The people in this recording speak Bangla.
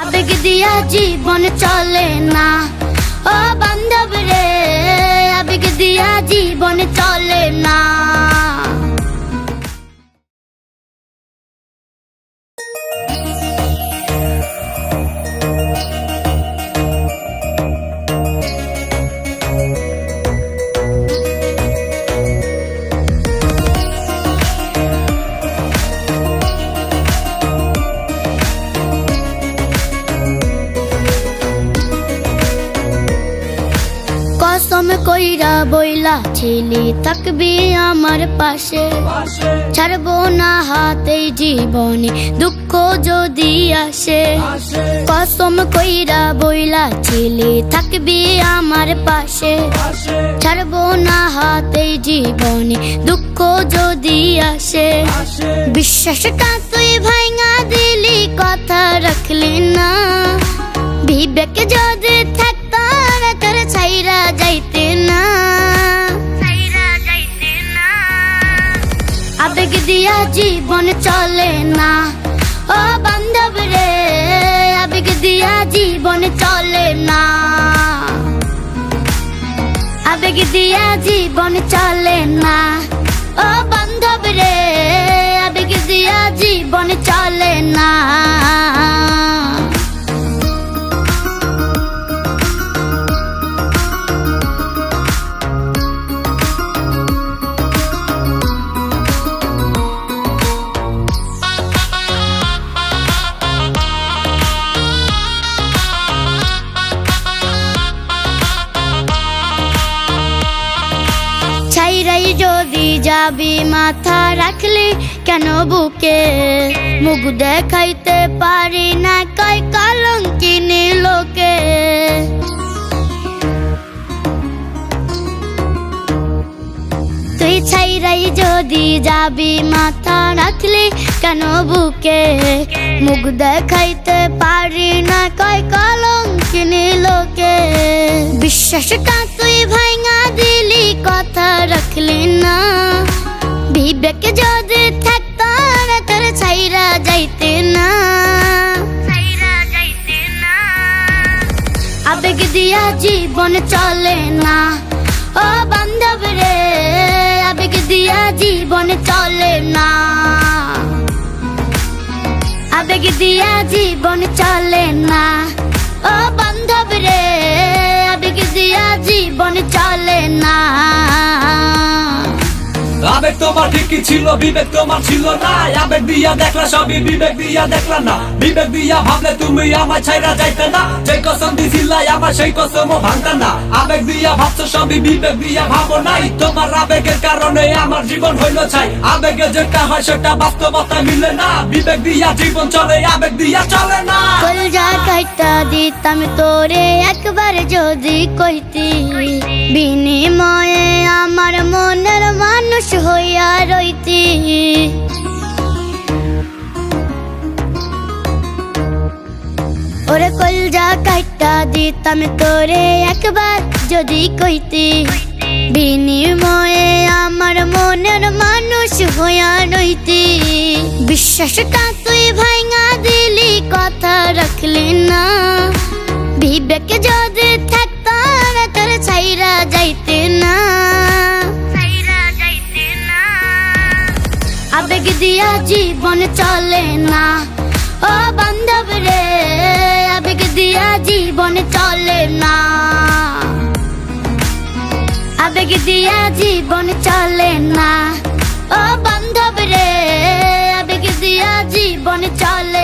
আবেগ দিয়া জীবন চলে না ও বান্ধব রে, আবেগ দিয়া জীবন চলে না। কসম কইরা বইলা ছিলি থাকবি আমার পাশে, ছাড়বো না হাতেই জীবনে দুঃখ যদি আসে। কসম কইরা বইলা ছিলি থাকবি আমার পাশে, ছাড়বো না হাতেই জীবনে দুঃখ যদি আসে। বিশ্বাসটা তুই ভাঙা দিলি, কথা রাখলি না। বিবেক যদি থাকতো তোর ছাইরা যাইতে না। আবেগ দিয়া জীবন চলে না ও বান্ধব রে, আবেগ দিয়া জীবন চলে না। আবেগ দিয়া জীবন চলে না ও বান্ধব রে, আবেগ দিয়া জীবন চলে না। ছাইরাই যদি যাবি মাথা রাখলি কেন বুকে, মুখ দেখাইতে পারি না কয় কলঙ্কিনী লোকে। তুই ছাইরাই যদি যাবি মাথা রাখলি কেন বুকে, মুখ দেখাইতে পারি না কয় কলঙ্কিনী লোকে। বিশ্বাসটা তুই ভাঙা দিলি, কথা রাখলি না। বিবেক যদি থাকতো তোর ছাইরা যাইতে না। আবেগ দিয়া জীবন চলে না ও বান্ধব রে, আবেগ দিয়া জীবন চলে না। আবেগ দিয়া জীবন চলে না ও বান্ধব রে, আবেগ দিয়া জীবন চলে না। আবেগ তোমার ঠিকই ছিল, বিবেক তোমার ছিল না। আবেগ দিয়া দেখলা সবই, বিবেক দিয়া দেখলা না। বিবেক দিয়া ভাবলে তুমি আমার ছাইরা যাইতে না। যে কসম দিছিলা আমার সেই কসমও ভাঙতা না। আবেগ দিয়া ভাবছো সবই, বিবেক দিয়া ভাবো নাই। তোমার আবেগের কারণে আমার জীবন হইল ছাই। আবেগে যেটা হয় সেটা বাস্তবতায় মিলে না। বিবেক দিয়া জীবন চলে, আবেগ দিয়া চলে না। কলজা কাইটা দিতাম তোরে একবার যদি কইতি, বিনিময়ে আমার মনের মানুষ হইয়া রইতি। ওরে কলজা কাইটা দিতাম তোরে একবার যদি কইতি, বিনিময়ে আমার মনের মানুষ হইয়া রইতি। বিশ্বাসটা তুই ভাঙা দিলি, কথা রাখলি না। বিবেক যদি থাকতো তোর ছাইরা যাইতে না। আবেগ দিয়া জীবন চলে না ও বান্ধব রে, আবেগ দিয়া জীবন চলে না। আবেগ দিয়া জীবন চলে না ও বান্ধব রে, আবেগ দিয়া জীবন চলে